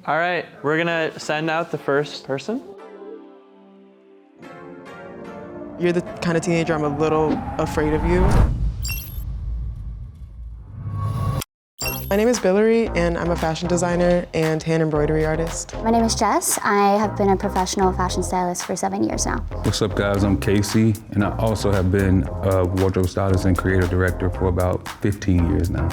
All right, we're gonna send out the first person. You're the kind of teenager I'm a little afraid of you. My name is Billary, and I'm a fashion designer and hand embroidery artist. My name is Jess. I have been a professional fashion stylist for 7 years now. What's up, guys? I'm Casey, and I also have been a wardrobe stylist and creative director for about 15 years now.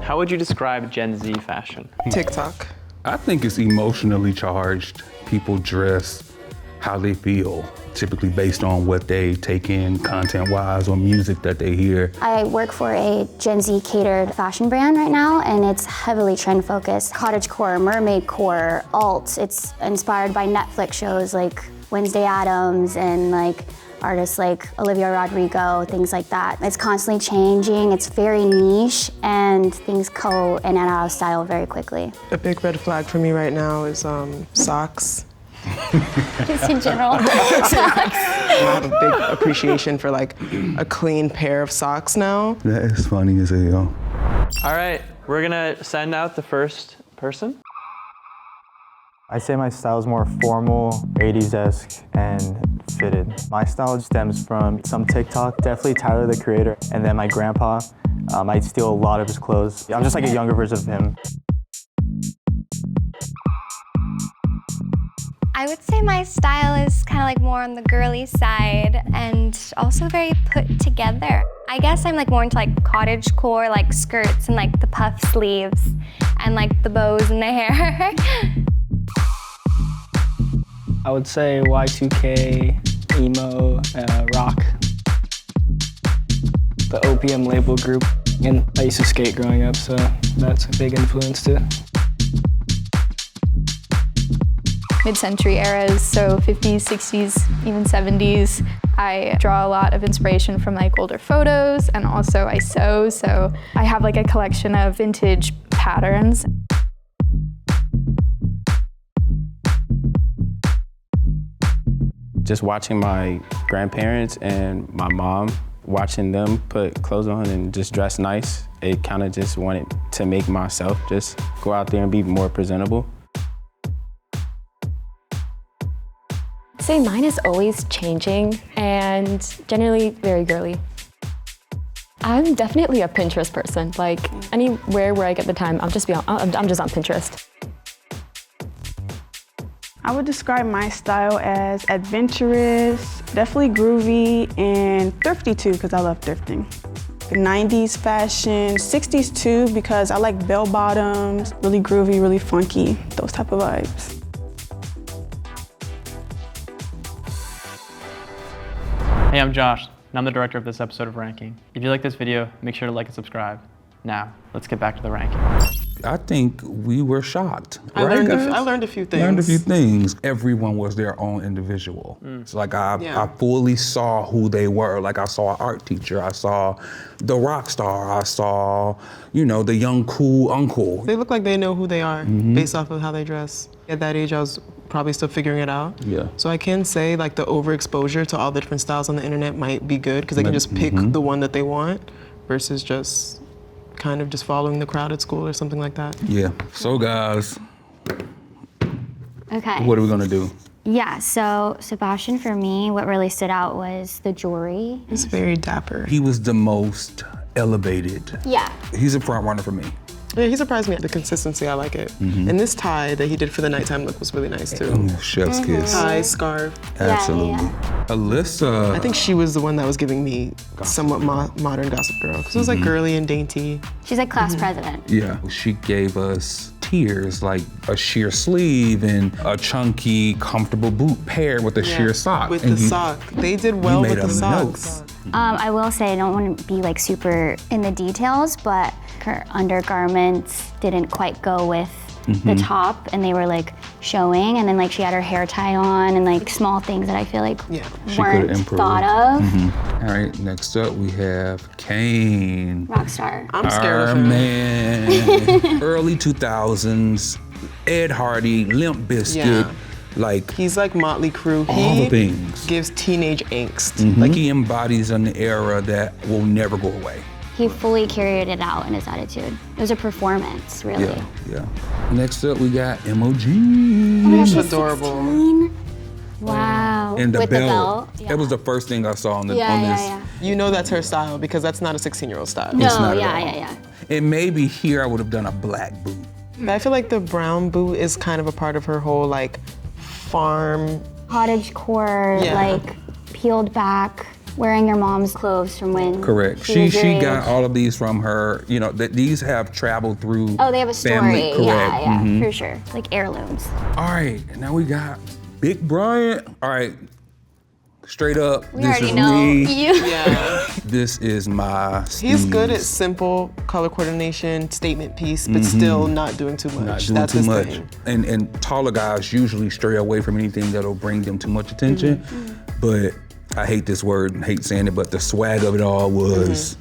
How would you describe Gen Z fashion? TikTok. I think it's emotionally charged. People dress how they feel, typically based on what they take in content-wise or music that they hear. I work for a Gen Z catered fashion brand right now, and it's heavily trend focused. Cottagecore, mermaid core, alt. It's inspired by Netflix shows like Wednesday Addams and like artists like Olivia Rodrigo, things like that. It's constantly changing, it's very niche, and things go in and out of style very quickly. A big red flag for me right now is socks. Just in general. I have a big appreciation for like a clean pair of socks now. That is funny as hell. All right, we're gonna send out the first person. I say my style is more formal, 80s-esque, and fitted. My style stems from some TikTok, definitely Tyler, the creator, and then my grandpa. I steal a lot of his clothes. I'm just like a younger version of him. I would say my style is kind of like more on the girly side and also very put together. I guess I'm like more into like cottagecore, like skirts and like the puff sleeves and like the bows in the hair. I would say Y2K, emo, rock. The OPM label group. And I used to skate growing up, so that's a big influence too. Mid-century eras, so 50s, 60s, even 70s. I draw a lot of inspiration from like older photos, and also I sew, so I have like a collection of vintage patterns. Just watching my grandparents and my mom, watching them put clothes on and just dress nice, it kind of just wanted to make myself just go out there and be more presentable. I'd say mine is always changing and generally very girly. I'm definitely a Pinterest person. Like anywhere where I get the time, I'm just on Pinterest. I would describe my style as adventurous, definitely groovy, and thrifty too, because I love thrifting. 90s fashion, 60s too, because I like bell bottoms, really groovy, really funky, those type of vibes. Hey, I'm Josh, and I'm the director of this episode of Ranking. If you like this video, make sure to like and subscribe. Now, let's get back to the ranking. I think we were shocked. I learned a few things. Everyone was their own individual. It's like I fully saw who they were. Like I saw an art teacher, I saw the rock star, I saw, the young cool uncle. They look like they know who they are based off of how they dress. At that age, I was probably still figuring it out. Yeah. So I can say like the overexposure to all the different styles on the internet might be good because they can just pick the one that they want versus just kind of just following the crowd at school or something like that. Yeah. So guys, Okay. what are we gonna do? Yeah, so Sebastian, for me, what really stood out was the jewelry. He's very dapper. He was the most elevated. Yeah. He's a front runner for me. Yeah, he surprised me. The consistency, I like it. And this tie that he did for the nighttime look was really nice too. Chef's kiss. Tie, scarf. Absolutely. Yeah. Alyssa. I think she was the one that was giving me somewhat modern Gossip Girl because it was like girly and dainty. She's like class president. Yeah, she gave us tiers like a sheer sleeve and a chunky, comfortable boot paired with a sheer sock. With the sock. They did well with the socks. I will say I don't want to be like super in the details, but her undergarments didn't quite go with the top, and they were like showing, and then like she had her hair tie on, and like small things that I feel like weren't thought of. All right, next up we have Kane. Rockstar. I'm scared of him. Man, early 2000s, Ed Hardy, Limp Bizkit. Yeah. Like he's like Motley Crue. All the things. Gives teenage angst. Like he embodies an era that will never go away. He fully carried it out in his attitude. It was a performance, really. Yeah. Next up, we got MOG. She's adorable. 16? Wow. And the With belt. the belt. That was the first thing I saw on this. You know that's her style because that's not a 16-year-old style. No, It's not at all. yeah. And maybe here I would have done a black boot. But I feel like the brown boot is kind of a part of her whole like farm. Cottage core, Yeah. like peeled back, wearing your mom's clothes from when Correct. she She got all of these from her. You know, these have traveled through. Oh, they have a story. family. Correct. Yeah, for sure. Like heirlooms. All right, now we got Big Bryant. All right, straight up, We this already is know me. you. Yeah. This is my He's good at steez. simple color coordination, statement piece, but still not doing too much. Not doing That's too his much. thing. And taller guys usually stray away from anything that'll bring them too much attention. But I hate this word, hate saying it, but the swag of it all was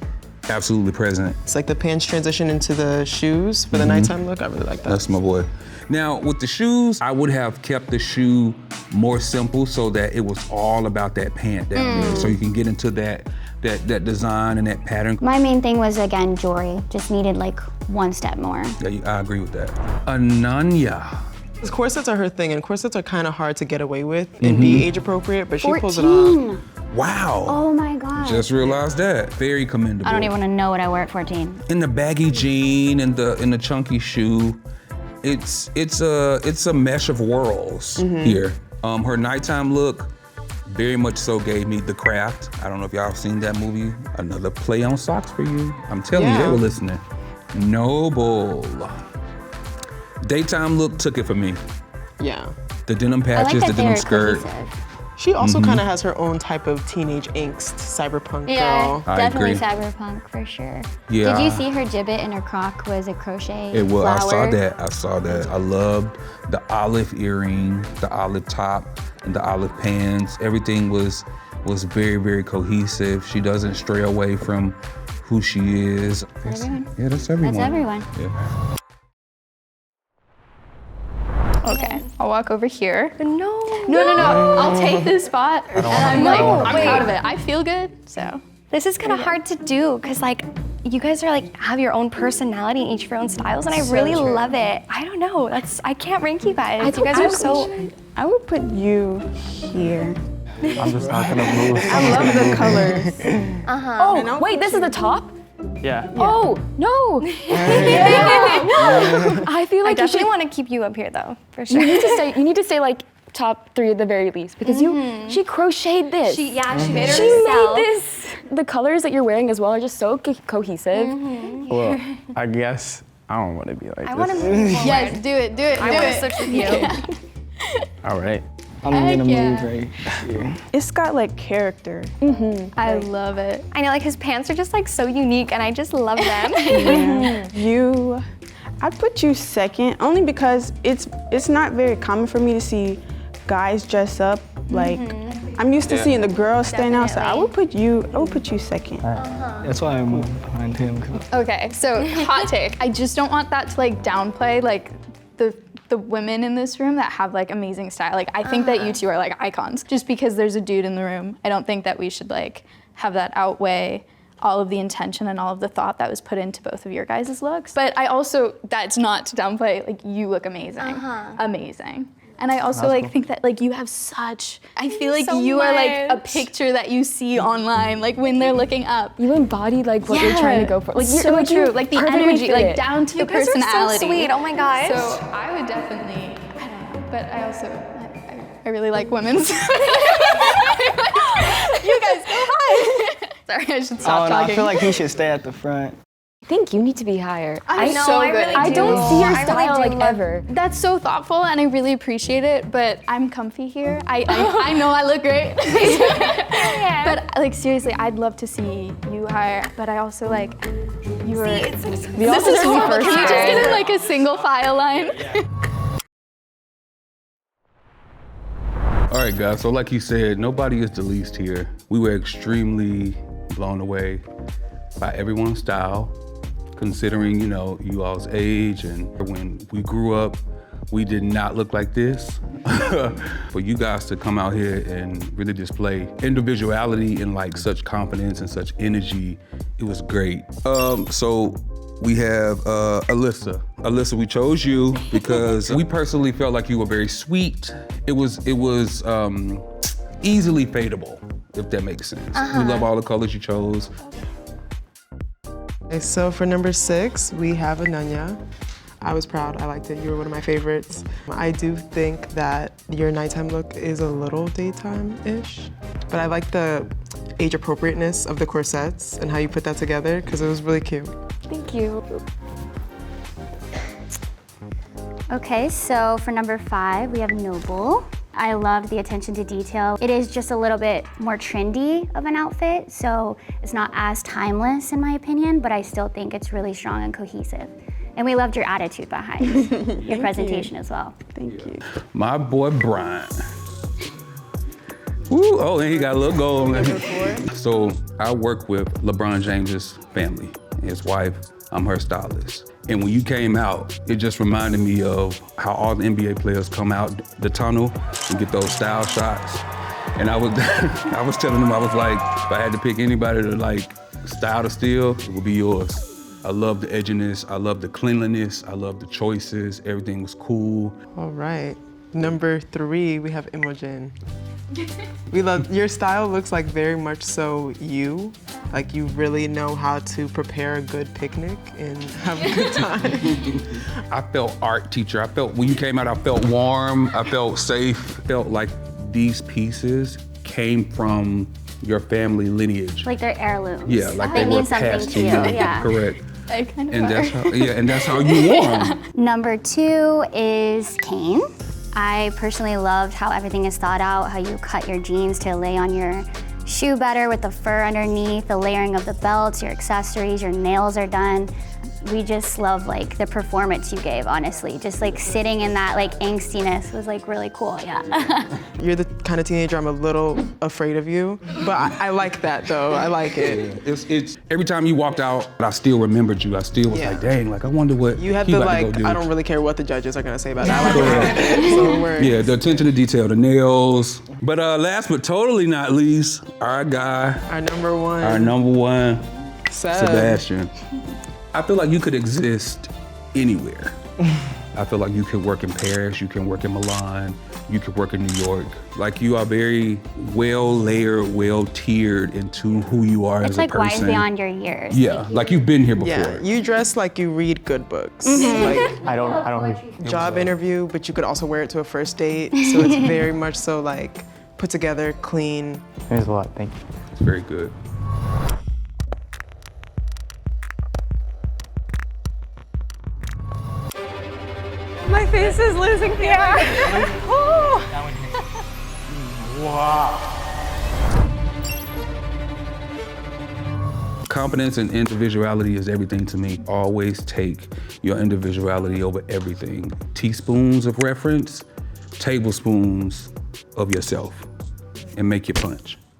absolutely present. It's like the pants transition into the shoes for the nighttime look. I really like that. That's my boy. Now, with the shoes, I would have kept the shoe more simple so that it was all about that pant down there. So you can get into that design and that pattern. My main thing was, again, jewelry. Just needed like one step more. Yeah, I agree with that. Ananya. Because corsets are her thing, and corsets are kind of hard to get away with and be age appropriate, but she pulls it off. 14. Wow. Oh my God. Just realized that. Very commendable. I don't even want to know what I wear at 14. In the baggy jean and the chunky shoe, it's a mesh of worlds here. Her nighttime look very much so gave me The Craft. I don't know if y'all have seen that movie. Another play on socks for you. I'm telling you, they were listening. Noble. Daytime look took it for me. Yeah. The denim I patches, like the that denim they're skirt. cohesive. She also kind of has her own type of teenage angst, cyberpunk Yeah, girl. I definitely agree. cyberpunk for sure. Yeah. Did you see her gibbet in her croc was a crochet It was. flower? I saw that. I loved the olive earring, the olive top, and the olive pants. Everything was very, very cohesive. She doesn't stray away from who she is. Everyone. Yeah, that's everyone. That's everyone. Yeah. Okay, I'll walk over here. No. No. I'll take this spot, and I'm like, I'm wait. proud of it. I feel good, so. This is kind of hard to do because like you guys are like have your own personality and each of your own styles, and I really love it. I don't know. I can't rank you guys. You guys are so. I would put you here. I'm just not gonna move. I love the colors. Oh, wait, this is the top? Yeah. Oh, no. I feel I like you should, definitely want to keep you up here though, for sure. you need to say like top 3 at the very least because she crocheted this. She made her She herself. made this. The colors that you're wearing as well are just so cohesive. Well, I guess I don't want to be like I this. want to move forward. Yes, do it. I want to switch with you. All right. I'm gonna yeah. move right here. It's got like character. I love it. I know, like his pants are just like so unique, and I just love them. I'd put you second only because it's not very common for me to see guys dress up like. I'm used to seeing the girls stand out, so I would put you second. That's why I moved behind him. 'Cause Okay, so hot take. I just don't want that to like downplay like the women in this room that have like amazing style. Like I think that you two are like icons. Just because there's a dude in the room, I don't think that we should like have that outweigh all of the intention and all of the thought that was put into both of your guys' looks. But I also, that's not to downplay, like you look amazing, amazing. And I also like think that like you have such, I feel like so you are like a much. picture that you see online, like when they're looking up. You embody like what you're trying to go for. Like so true, like the perfectly energy, fit like it. down to You the guys are so personality. sweet. Oh my gosh. So I would definitely, I don't know, but I also, I really like women's. You guys, go high. Sorry, I should stop no, talking. I feel like he should stay at the front. I think you need to be higher. I know, so I good. really I do. don't see your I really style do like love- ever. That's so thoughtful, and I really appreciate it. But I'm comfy here. I know I look great. But like seriously, I'd love to see you higher. But I also like you are. It's so This is horrible. Can you just get in like a single file line? All right, guys, so like you said, nobody is the least here. We were extremely blown away by everyone's style, considering, you know, you all's age, and when we grew up, we did not look like this. for you guys to come out here and really display individuality and like such confidence and such energy, it was great. So we have Alyssa. Alyssa, we chose you because we personally felt like you were very sweet. It was easily fadeable, if that makes sense. We love all the colors you chose. Okay, so for number 6, we have Ananya. I was proud, I liked it. You were one of my favorites. I do think that your nighttime look is a little daytime-ish, but I like the age appropriateness of the corsets and how you put that together because it was really cute. Thank you. Okay, so for number 5, we have Noble. I loved the attention to detail. It is just a little bit more trendy of an outfit, so it's not as timeless in my opinion, but I still think it's really strong and cohesive. And we loved your attitude behind your presentation as well. Thank you. My boy Brian. Ooh, oh, and he got a little gold. So I work with LeBron James's family, his wife. I'm her stylist. And when you came out, it just reminded me of how all the NBA players come out the tunnel and get those style shots. And I was, I was telling them, I was like, if I had to pick anybody to like style to steal, it would be yours. I love the edginess, I love the cleanliness, I love the choices, everything was cool. All right, number 3, we have Imogen. We love, your style looks like very much so you. Like you really know how to prepare a good picnic and have a good time. I felt art teacher. I felt, when you came out, I felt warm, I felt safe. Felt like these pieces came from your family lineage. Like they're heirlooms. Yeah, like they they were mean something passed to you, yeah. Correct. I kind of And are. that's how, yeah, and that's how you wore 'em. Number 2 is Kane. I personally loved how everything is thought out, how you cut your jeans to lay on your shoe better with the fur underneath, the layering of the belts, your accessories, your nails are done. We just love like the performance you gave, honestly. Just like sitting in that like angstiness was like really cool, yeah. You're the kind of teenager I'm a little afraid of you, but I like that though, I like it. It's every time you walked out, I still remembered you. I still was like, dang, like I wonder what You had he the about to like, go do. I don't really care what the judges are gonna say about that. I like it. So we're, Yeah, the attention to detail, the nails. But last but totally not least, our guy, our number 1. our number 1, Seb. Sebastian. I feel like you could exist anywhere. I feel like you could work in Paris, you can work in Milan, you could work in New York. Like you are very well layered, well tiered into who you are It's as a like person. wise beyond your years. Yeah, like you've been here before. Yeah, you dress like you read good books. Mm-hmm. Like I don't job interview, but you could also wear it to a first date. So it's very much so like put together, clean. There's a lot, thank you. It's very good. My face is losing feeling. Confidence and individuality is everything to me. Always take your individuality over everything. Teaspoons of reference, tablespoons of yourself, and make your punch.